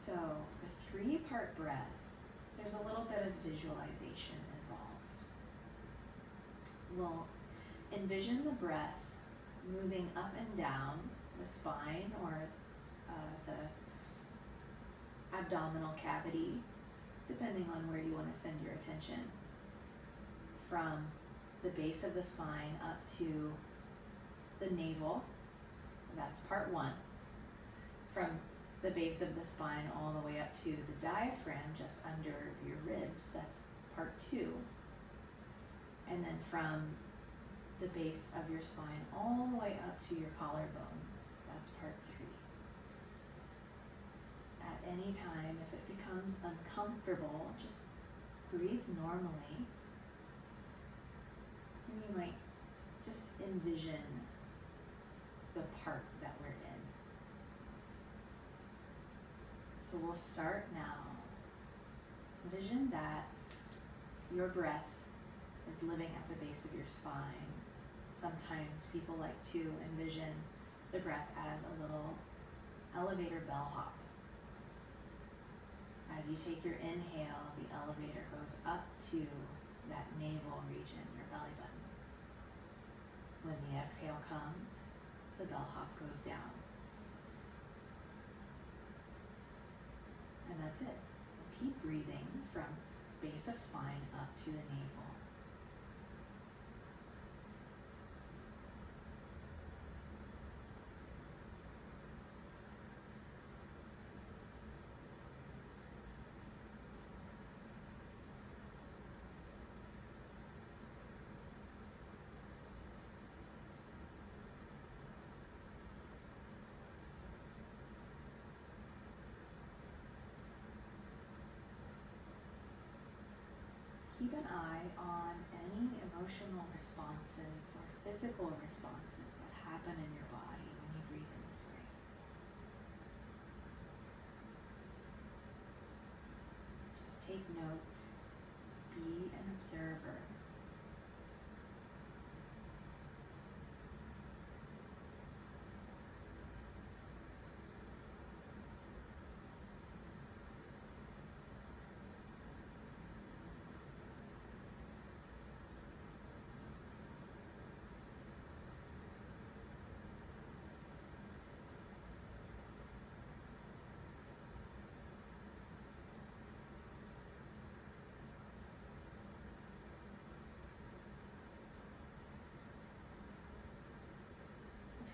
So for 3-part breath, there's a little bit of visualization involved. We'll envision the breath moving up and down the spine or the abdominal cavity, depending on where you want to send your attention, from the base of the spine up to the navel. That's part 1. From the base of the spine all the way up to the diaphragm, just under your ribs. That's part 2. And then from the base of your spine all the way up to your collarbones. That's part 3. At any time, if it becomes uncomfortable, just breathe normally. And you might just envision the part that we're in. So we'll start now. Envision that your breath is living at the base of your spine. Sometimes people like to envision the breath as a little elevator bellhop. As you take your inhale, the elevator goes up to that navel region, your belly button. When the exhale comes, the bellhop goes down. And that's it. Keep breathing from base of spine up to the navel. Keep an eye on any emotional responses or physical responses that happen in your body when you breathe in this way. Just take note, be an observer.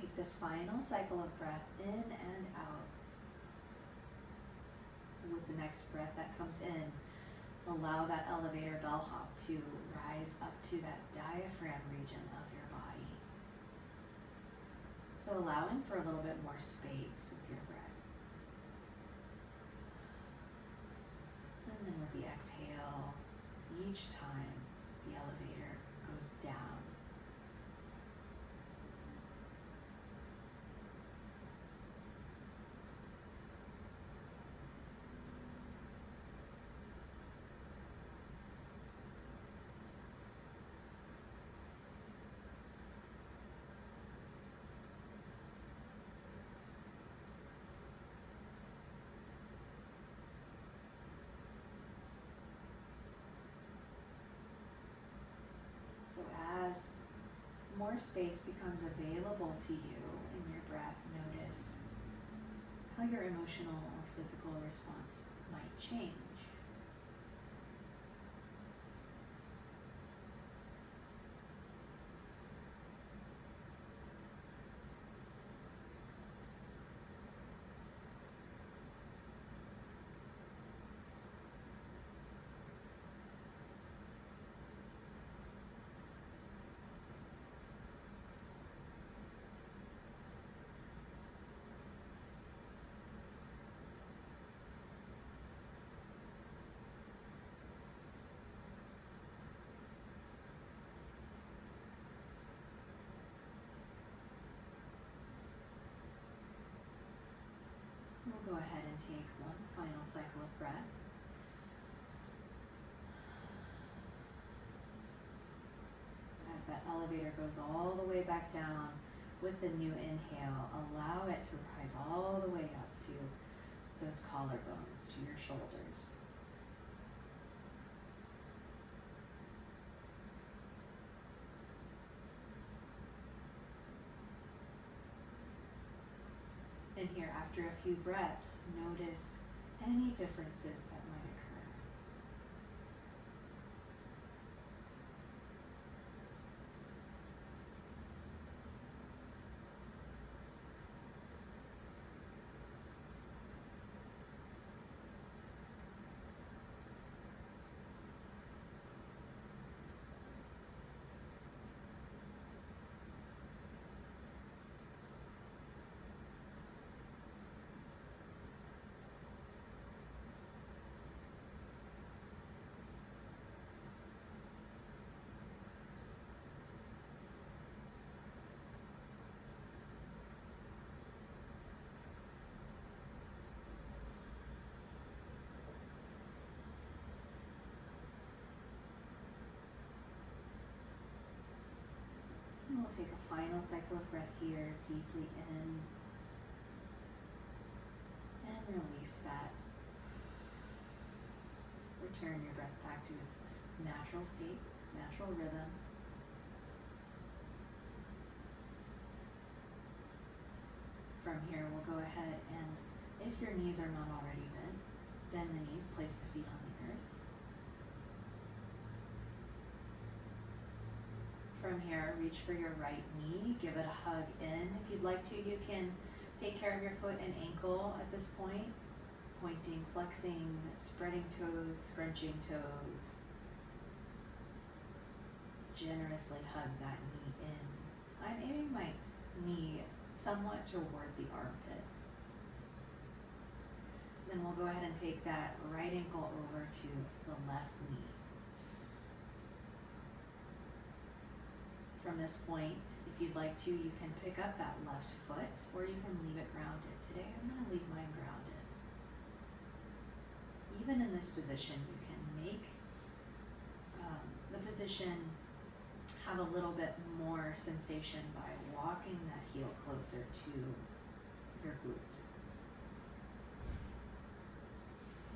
Take this final cycle of breath in and out. With the next breath that comes in, allow that elevator bellhop to rise up to that diaphragm region of your body. So allowing for a little bit more space with your breath. And then with the exhale, each time the elevator goes down. So as more space becomes available to you in your breath, notice how your emotional or physical response might change. We'll go ahead and take one final cycle of breath. As that elevator goes all the way back down with the new inhale, allow it to rise all the way up to those collarbones to your shoulders. And here, after a few breaths, notice any differences that might occur. And we'll take a final cycle of breath here, deeply in, and release that. Return your breath back to its natural state, natural rhythm. From here, we'll go ahead and, if your knees are not already bent, bend the knees, place the feet on the earth. From here, reach for your right knee, give it a hug in. If you'd like to, you can take care of your foot and ankle at this point, pointing, flexing, spreading toes, scrunching toes. Generously hug that knee in. I'm aiming my knee somewhat toward the armpit. Then we'll go ahead and take that right ankle over to the left knee. From this point, if you'd like to, you can pick up that left foot or you can leave it grounded. Today I'm going to leave mine grounded. Even in this position, you can make the position have a little bit more sensation by walking that heel closer to your glute.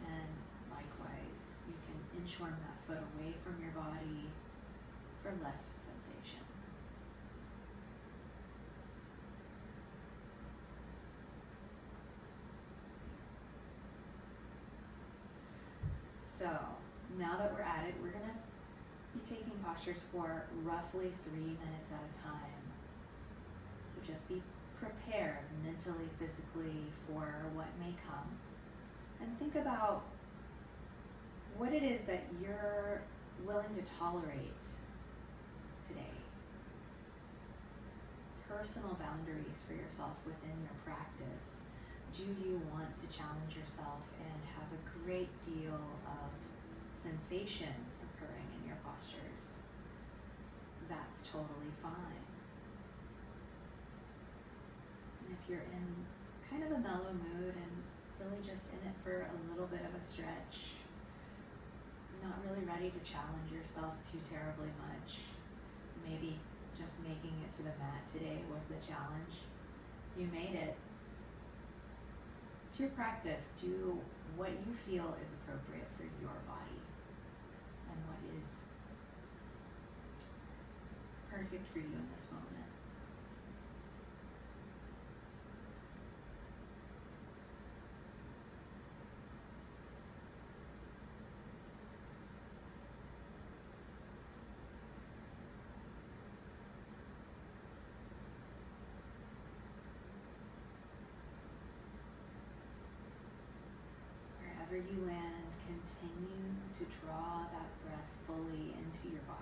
And likewise, you can inchworm that foot away from your body for less sensation. So now that we're at it, we're going to be taking postures for roughly 3 minutes at a time. So just be prepared mentally, physically for what may come. And think about what it is that you're willing to tolerate today. Personal boundaries for yourself within your practice. Do you want to challenge yourself and have a great deal of sensation occurring in your postures? That's totally fine. And if you're in kind of a mellow mood and really just in it for a little bit of a stretch, not really ready to challenge yourself too terribly much, maybe just making it to the mat today was the challenge. You made it. It's your practice. Do what you feel is appropriate for your body and what is perfect for you in this moment. Wherever you land, continue to draw that breath fully into your body.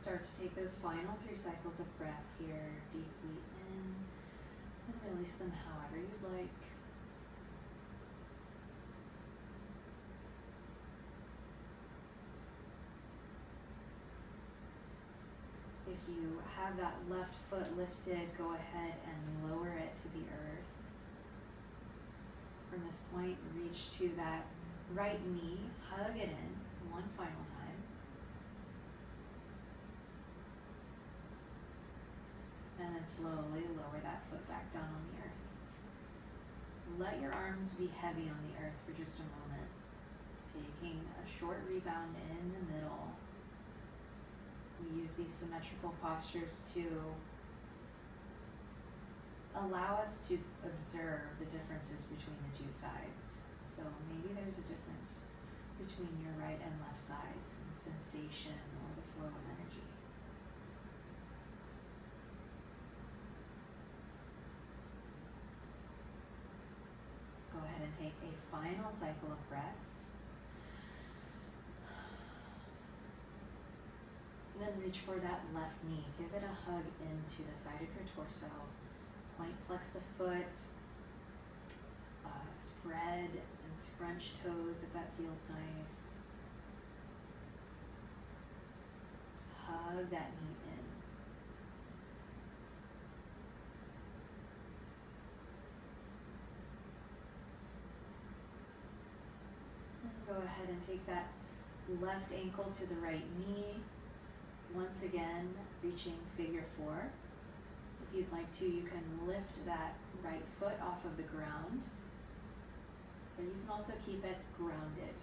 start to take those final 3 cycles of breath here, deeply in, and release them however you'd like. If you have that left foot lifted, go ahead and lower it to the earth. From this point, reach to that right knee, hug it in one final time. And then slowly lower that foot back down on the earth. Let your arms be heavy on the earth for just a moment. Taking a short rebound in the middle. We use these symmetrical postures to allow us to observe the differences between the 2 sides. So maybe there's a difference between your right and left sides in sensation or the flow of energy. Go ahead and take a final cycle of breath. Then reach for that left knee. Give it a hug into the side of your torso. Point, flex the foot. Spread and scrunch toes if that feels nice. Hug that knee in. And go ahead and take that left ankle to the right knee. Once again, reaching figure 4. If you'd like to, you can lift that right foot off of the ground, but you can also keep it grounded.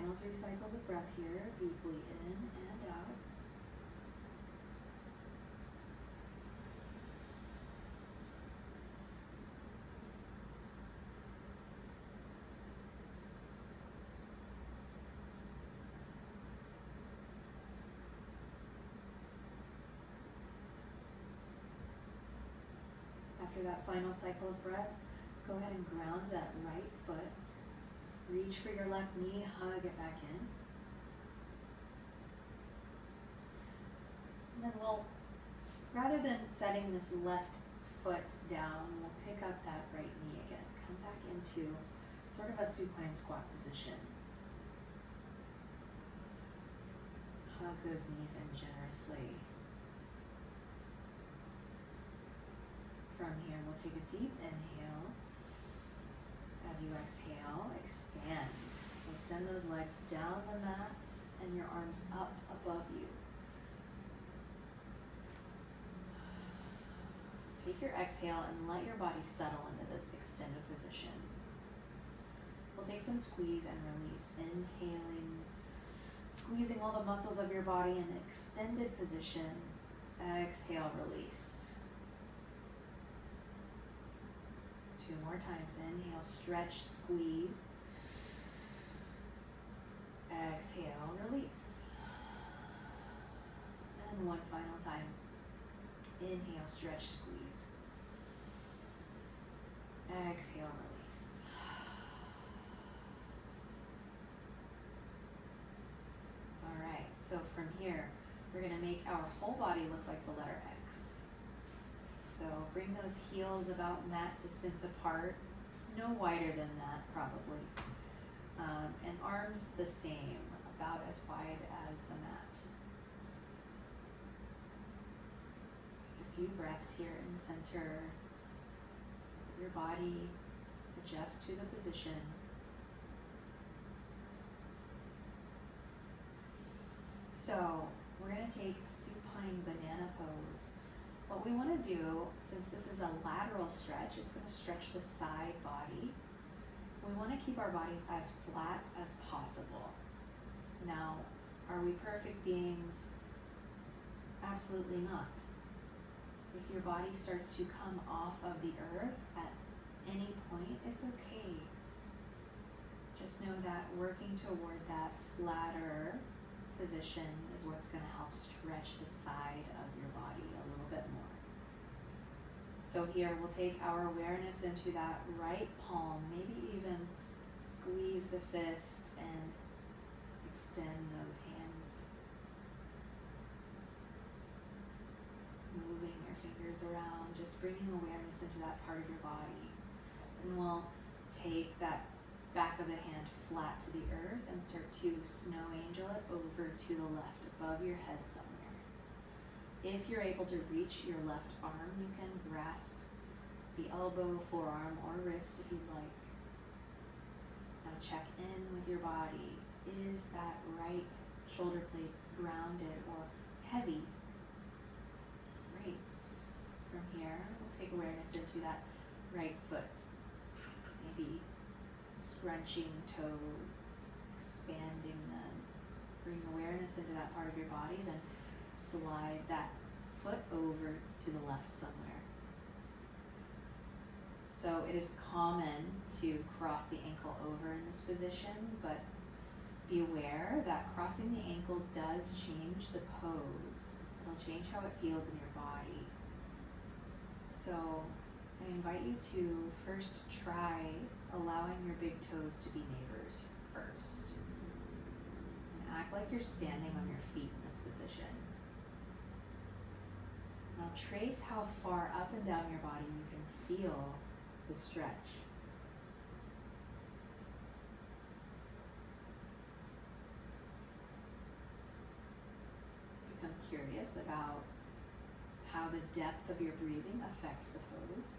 final 3 cycles of breath here, deeply in and out. After that final cycle of breath, go ahead and ground that right foot. Reach for your left knee, hug it back in. And then rather than setting this left foot down, we'll pick up that right knee again. Come back into sort of a supine squat position. Hug those knees in generously. From here, we'll take a deep inhale. As you exhale, expand. So send those legs down the mat and your arms up above you. Take your exhale and let your body settle into this extended position. We'll take some squeeze and release. Inhaling, squeezing all the muscles of your body in extended position. Exhale, release. 2 more times. Inhale, stretch, squeeze. Exhale, release. And one final time. Inhale, stretch, squeeze. Exhale, release. All right, so from here, we're going to make our whole body look like the letter X. So bring those heels about mat distance apart, no wider than that probably. And arms the same, about as wide as the mat. Take a few breaths here in center. Let your body adjust to the position. So we're going to take supine banana pose. What we want to do, since this is a lateral stretch, it's going to stretch the side body. We want to keep our bodies as flat as possible. Now, are we perfect beings? Absolutely not. If your body starts to come off of the earth at any point, it's okay. Just know that working toward that flatter position is what's going to help stretch the side of your body a little bit more. So here we'll take our awareness into that right palm, maybe even squeeze the fist and extend those hands. Moving your fingers around, just bringing awareness into that part of your body. And we'll take that back of the hand flat to the earth and start to snow angel it over to the left above your head somewhere. If you're able to reach your left arm, you can grasp the elbow, forearm, or wrist if you'd like. Now check in with your body. Is that right shoulder blade grounded or heavy? Great. From here, we'll take awareness into that right foot. Maybe scrunching toes, expanding them. Bring awareness into that part of your body, then slide that foot over to the left somewhere. So it is common to cross the ankle over in this position, but be aware that crossing the ankle does change the pose. It'll change how it feels in your body. So I invite you to first try allowing your big toes to be neighbors first. And act like you're standing on your feet in this position. Now trace how far up and down your body you can feel the stretch. Become curious about how the depth of your breathing affects the pose.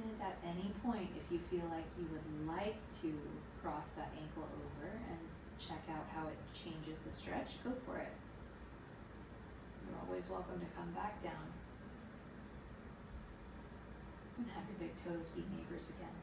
And at any point, if you feel like you would like to cross that ankle over and check out how it changes the stretch, go for it. You're always welcome to come back down and have your big toes be neighbors again.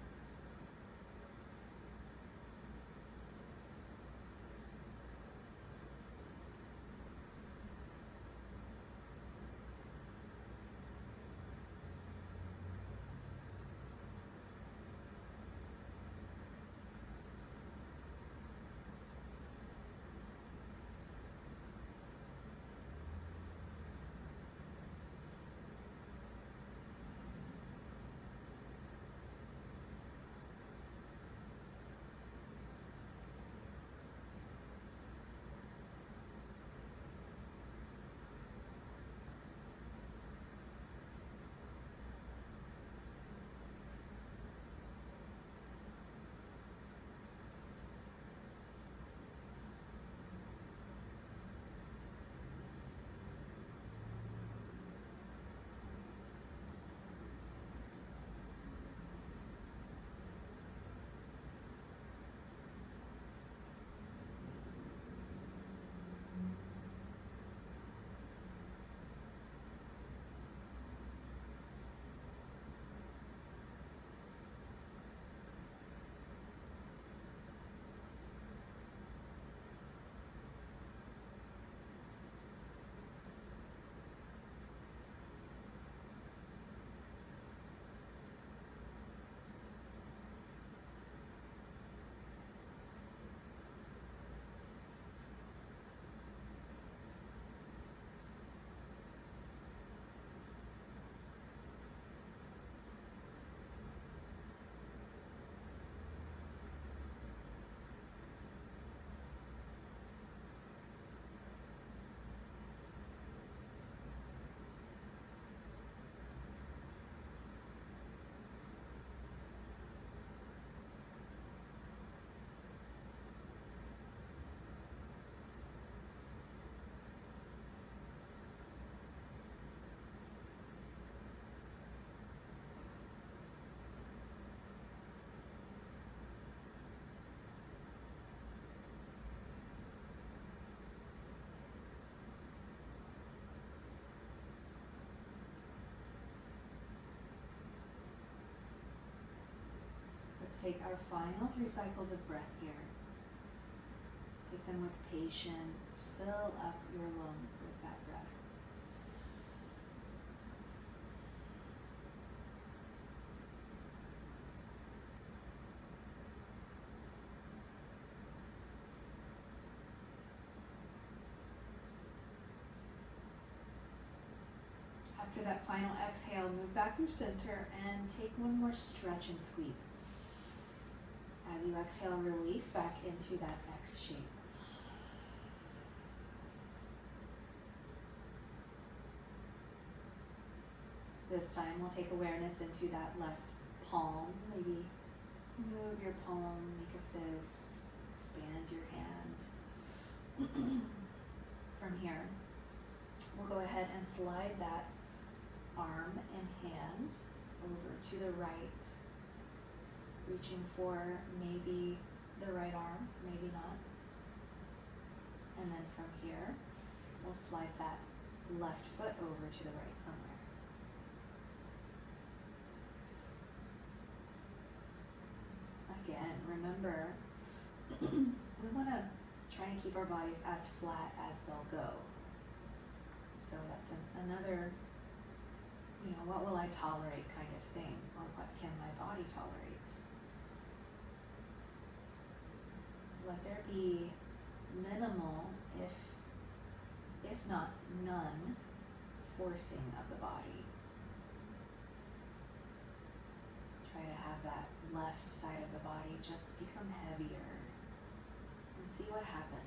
Let's take our final 3 cycles of breath here. Take them with patience. Fill up your lungs with that breath. After that final exhale, move back through center and take one more stretch and squeeze. As you exhale, release back into that X shape. This time we'll take awareness into that left palm. Maybe move your palm, make a fist, expand your hand. From here, we'll go ahead and slide that arm and hand over to the right, reaching for maybe the right arm, maybe not. And then from here, we'll slide that left foot over to the right somewhere. Again, remember, we want to try and keep our bodies as flat as they'll go. So that's another, what will I tolerate kind of thing, or what can my body tolerate? Let there be minimal, if not none, forcing of the body. Try to have that left side of the body just become heavier and see what happens.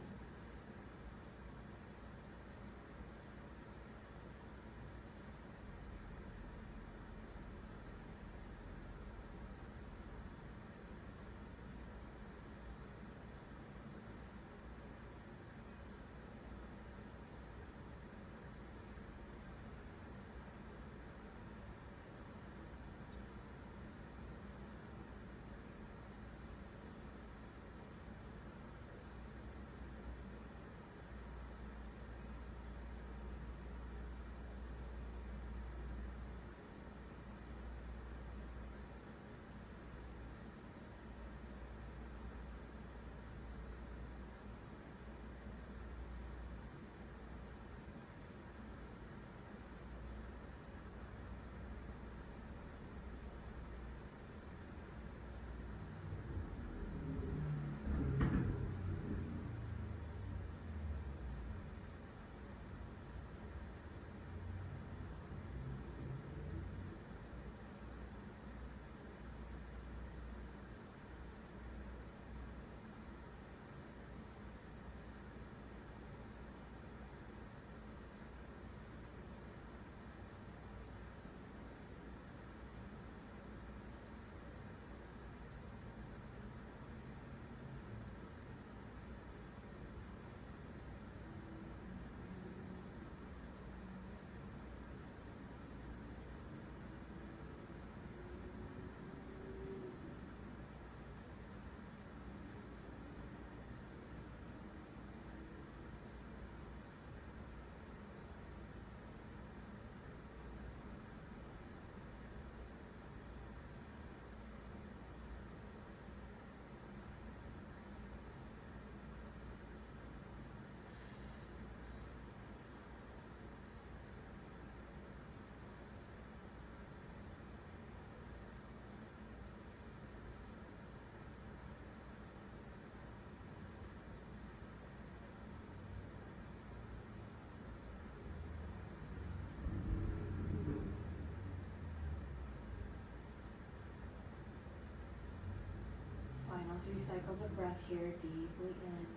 Final 3 cycles of breath here, deeply in.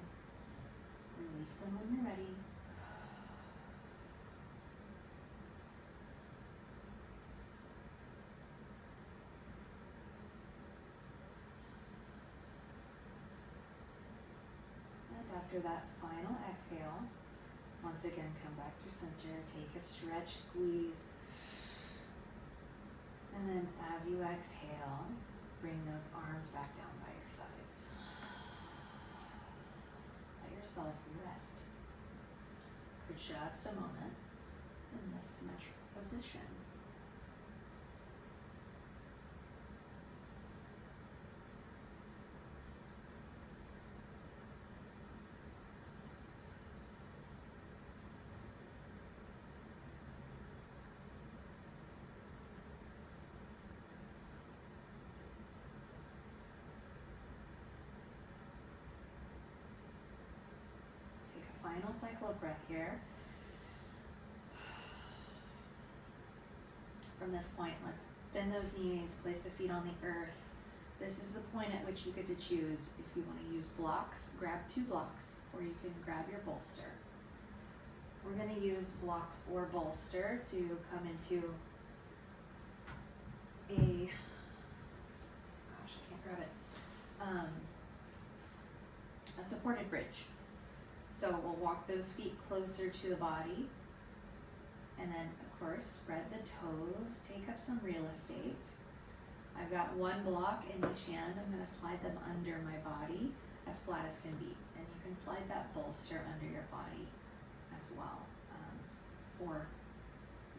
Release them when you're ready. And after that final exhale, once again, come back to center, take a stretch, squeeze. And then as you exhale, bring those arms back down by your sides. Let yourself rest for just a moment in this symmetrical position. . 1, final cycle of breath here. From this point, let's bend those knees, place the feet on the earth. This is the point at which you get to choose if you want to use blocks, grab 2 blocks, or you can grab your bolster. We're going to use blocks or bolster to come into a, gosh, I can't grab it, a supported bridge. So we'll walk those feet closer to the body, and then of course spread the toes, take up some real estate. I've got 1 block in each hand. I'm going to slide them under my body as flat as can be, and you can slide that bolster under your body as well, or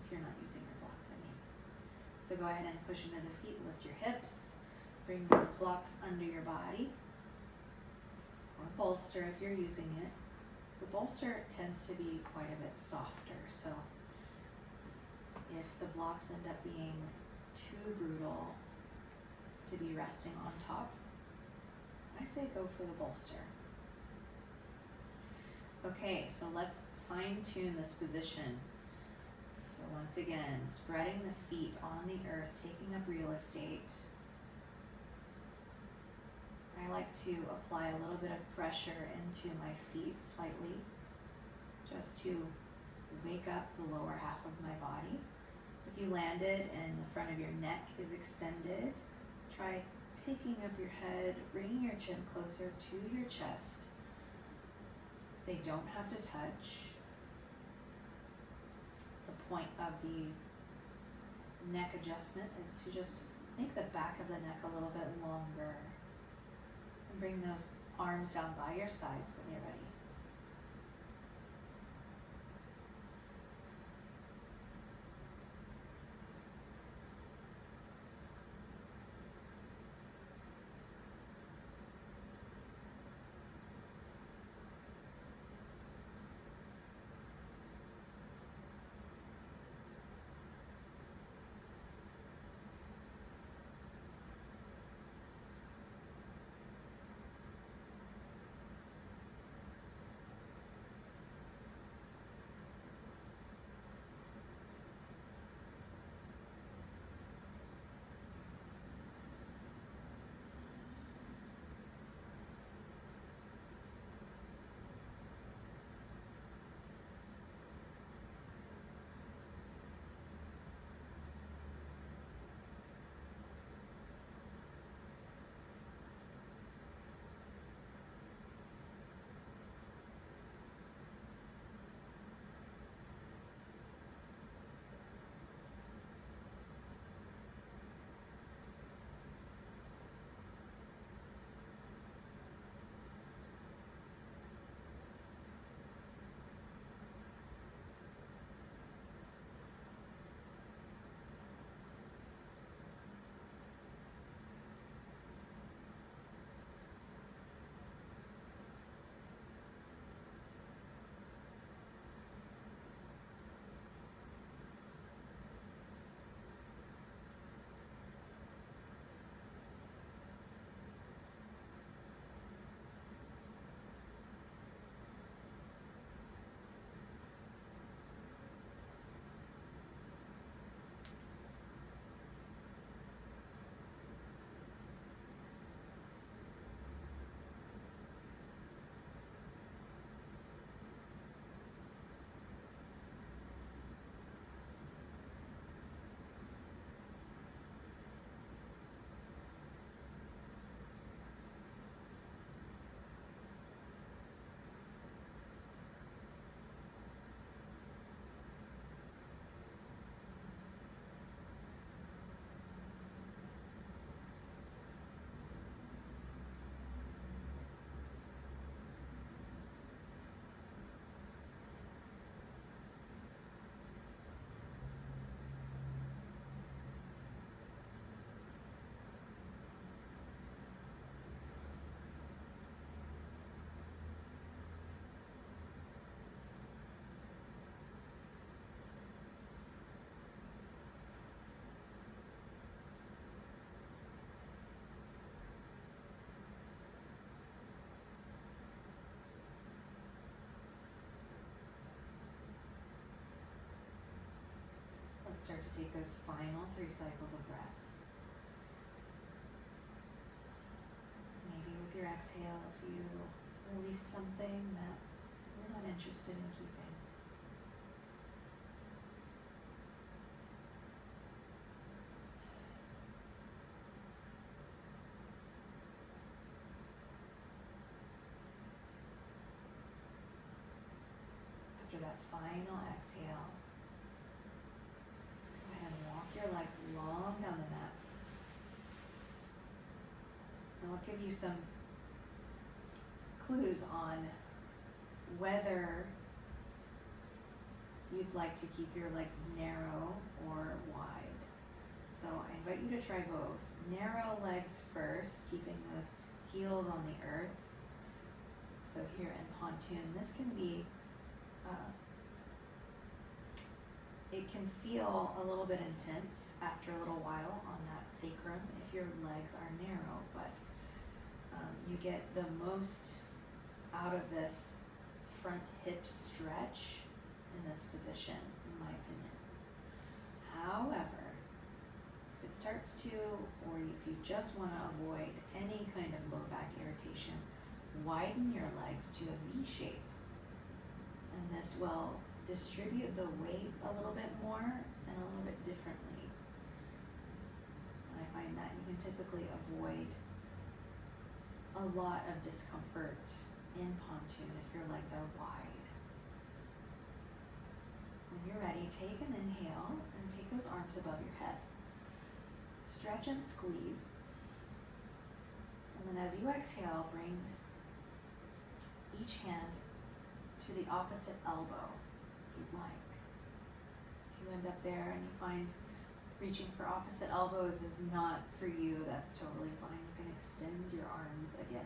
if you're not using your blocks, I mean. So go ahead and push into the feet, lift your hips, bring those blocks under your body, or bolster if you're using it. The bolster tends to be quite a bit softer, so if the blocks end up being too brutal to be resting on top, I say go for the bolster. Okay, so let's fine tune this position. So once again, spreading the feet on the earth, taking up real estate. I like to apply a little bit of pressure into my feet slightly, just to wake up the lower half of my body. If you landed and the front of your neck is extended, try picking up your head, bringing your chin closer to your chest. They don't have to touch. The point of the neck adjustment is to just make the back of the neck a little bit longer. And bring those arms down by your sides when you're ready. start to take those final 3 cycles of breath. Maybe with your exhales, you release something that you're not interested in keeping. After that final exhale, go ahead and walk your legs long down the mat. And I'll give you some clues on whether you'd like to keep your legs narrow or wide. So I invite you to try both. Narrow legs first, keeping those heels on the earth. So here in pontoon, this can be it can feel a little bit intense after a little while on that sacrum if your legs are narrow, but you get the most out of this front hip stretch in this position, in my opinion. However, if it starts to, or if you just want to avoid any kind of low back irritation, widen your legs to a V shape. And this will distribute the weight a little bit more and a little bit differently. And I find that you can typically avoid a lot of discomfort in pontoon if your legs are wide. When you're ready, take an inhale and take those arms above your head. Stretch and squeeze. And then as you exhale, bring each hand to the opposite elbow, if you'd like. If you end up there and you find reaching for opposite elbows is not for you, that's totally fine. You can extend your arms again.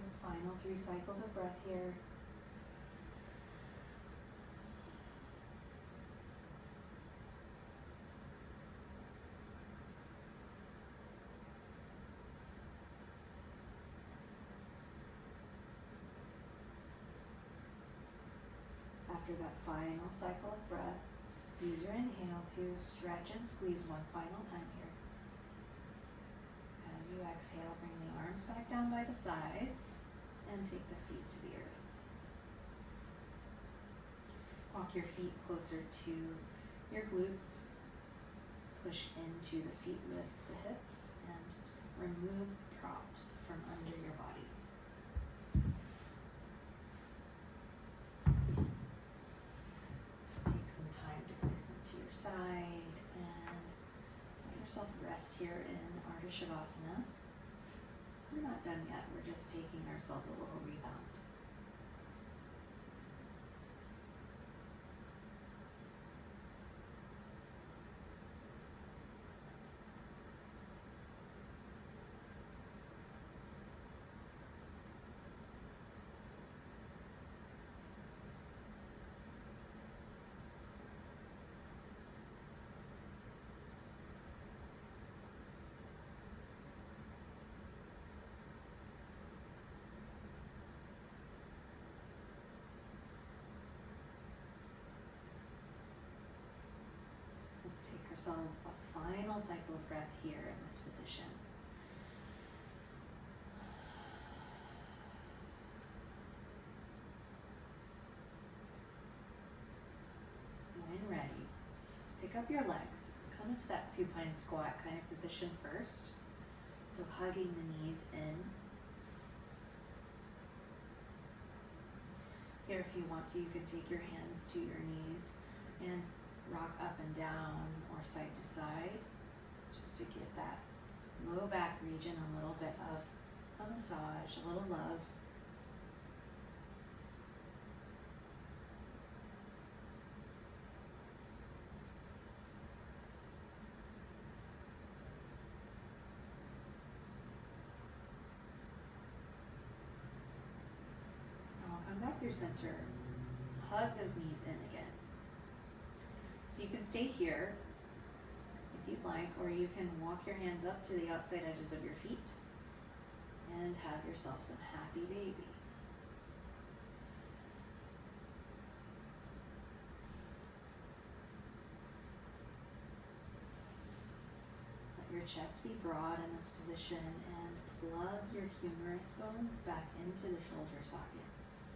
those final 3 cycles of breath here. After that final cycle of breath, use your inhale to stretch and squeeze one final time here. As you exhale, bring the arms back down by the sides and take the feet to the earth. Walk your feet closer to your glutes. Push into the feet, lift the hips, and remove props from under your body. Take some time to place them to your side and let yourself rest here in Ardha Shavasana. We're not done yet, we're just taking ourselves a little rebound. Let's take ourselves a final cycle of breath here in this position. When ready, pick up your legs. Come into that supine squat kind of position first. So hugging the knees in. Here, if you want to, you can take your hands to your knees and rock up and down or side to side, just to give that low back region a little bit of a massage, a little love. Now we'll come back through center, hug those knees in again. So you can stay here if you'd like, or you can walk your hands up to the outside edges of your feet and have yourself some happy baby. Let your chest be broad in this position and plug your humerus bones back into the shoulder sockets.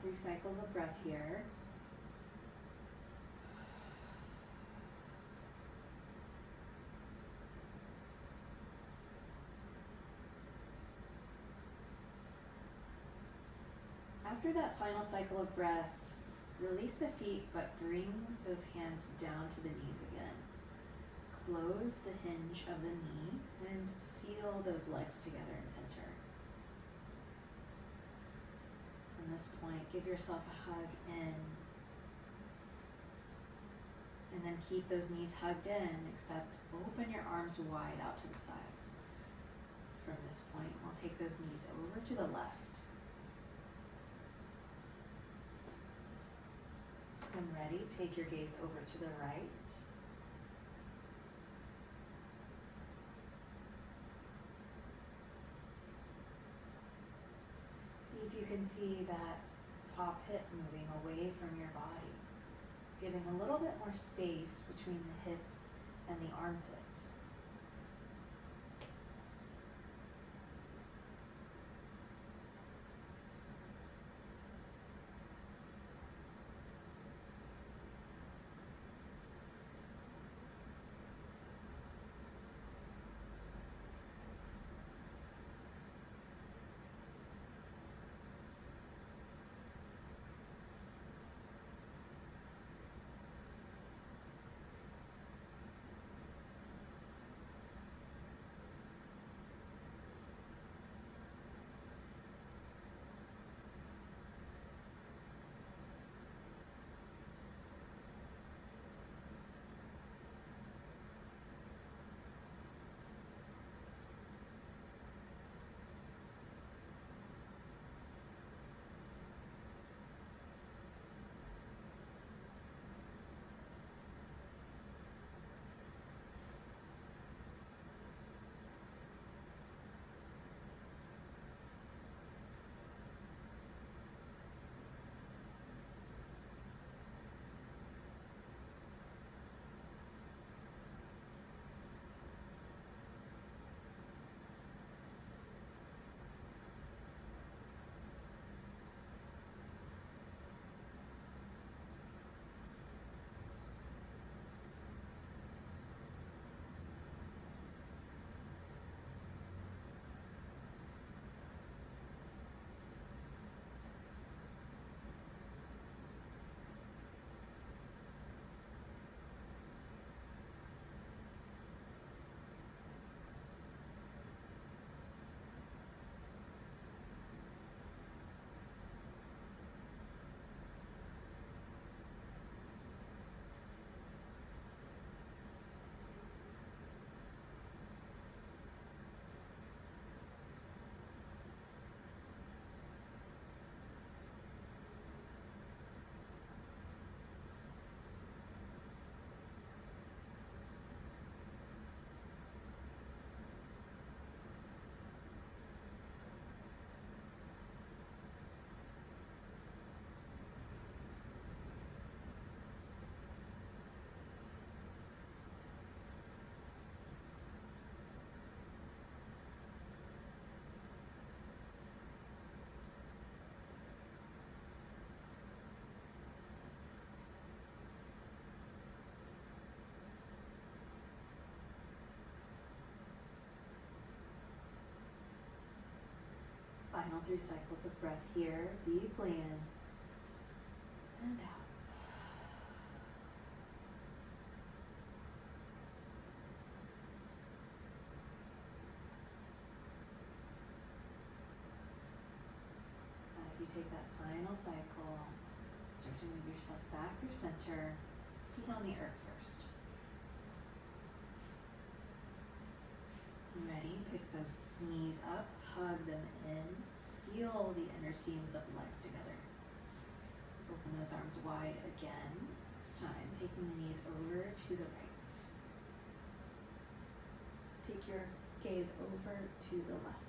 3 cycles of breath here. After that final cycle of breath, release the feet, but bring those hands down to the knees again. Close the hinge of the knee and seal those legs together in center. From this point, give yourself a hug in. And then keep those knees hugged in, except open your arms wide out to the sides. From this point, we'll take those knees over to the left. When ready, take your gaze over to the right. See if you can see that top hip moving away from your body, giving a little bit more space between the hip and the armpit. Final 3 cycles of breath here, deeply in and out. As you take that final cycle, start to move yourself back through center, feet on the earth first. Ready, pick those knees up, hug them in, seal the inner seams of the legs together. Open those arms wide again, this time taking the knees over to the right. Take your gaze over to the left.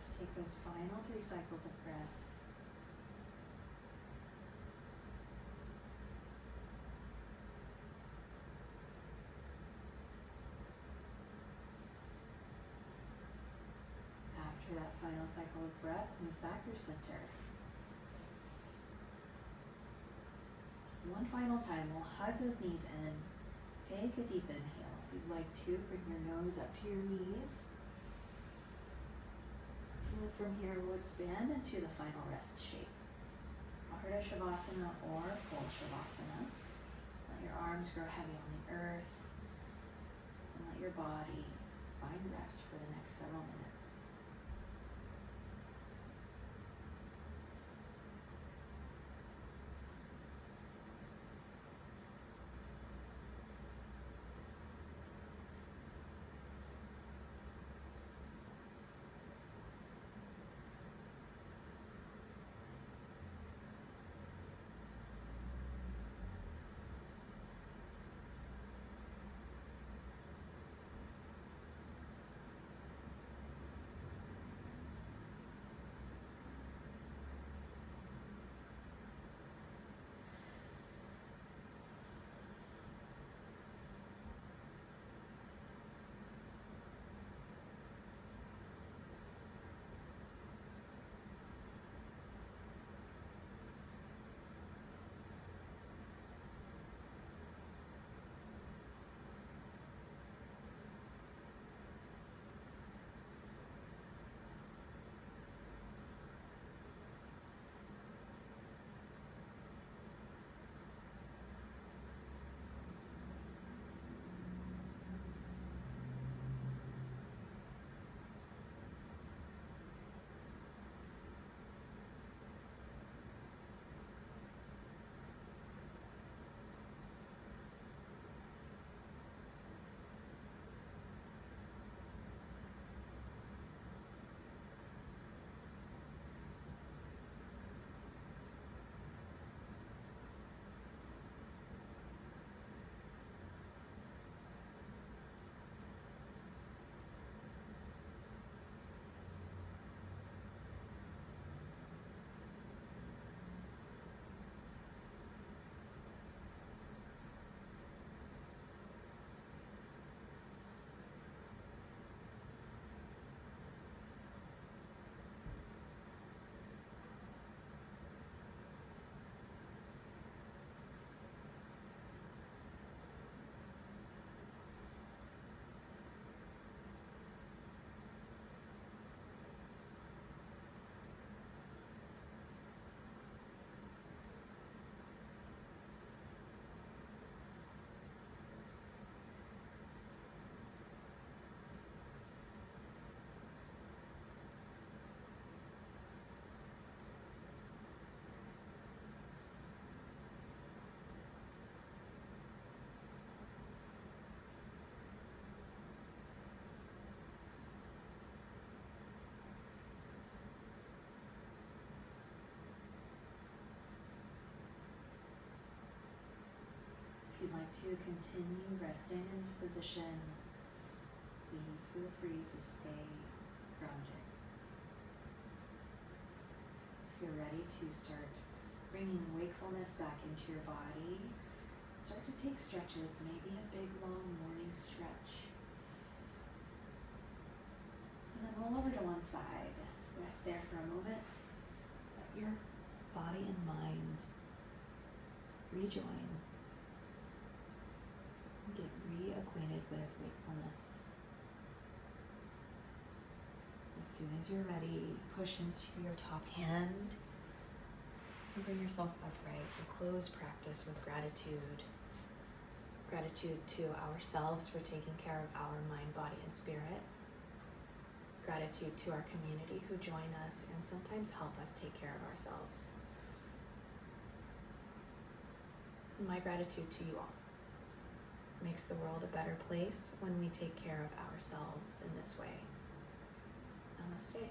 to take those final 3 cycles of breath. After that final cycle of breath, move back through center. One final time, we'll hug those knees in. Take a deep inhale. If you'd like to, bring your nose up to your knees. And then from here, we'll expand into the final rest shape. Ardha Shavasana or full Shavasana. Let your arms grow heavy on the earth. And let your body find rest for the next several minutes. If you'd like to continue resting in this position, please feel free to stay grounded. If you're ready to start bringing wakefulness back into your body, start to take stretches, maybe a big long morning stretch. And then roll over to one side. Rest there for a moment. Let your body and mind rejoin. Get reacquainted with wakefulness. As soon as you're ready, push into your top hand and bring yourself upright. We'll close practice with gratitude. Gratitude to ourselves for taking care of our mind, body, and spirit. Gratitude to our community who join us and sometimes help us take care of ourselves. And my gratitude to you all. Makes the world a better place when we take care of ourselves in this way. Namaste.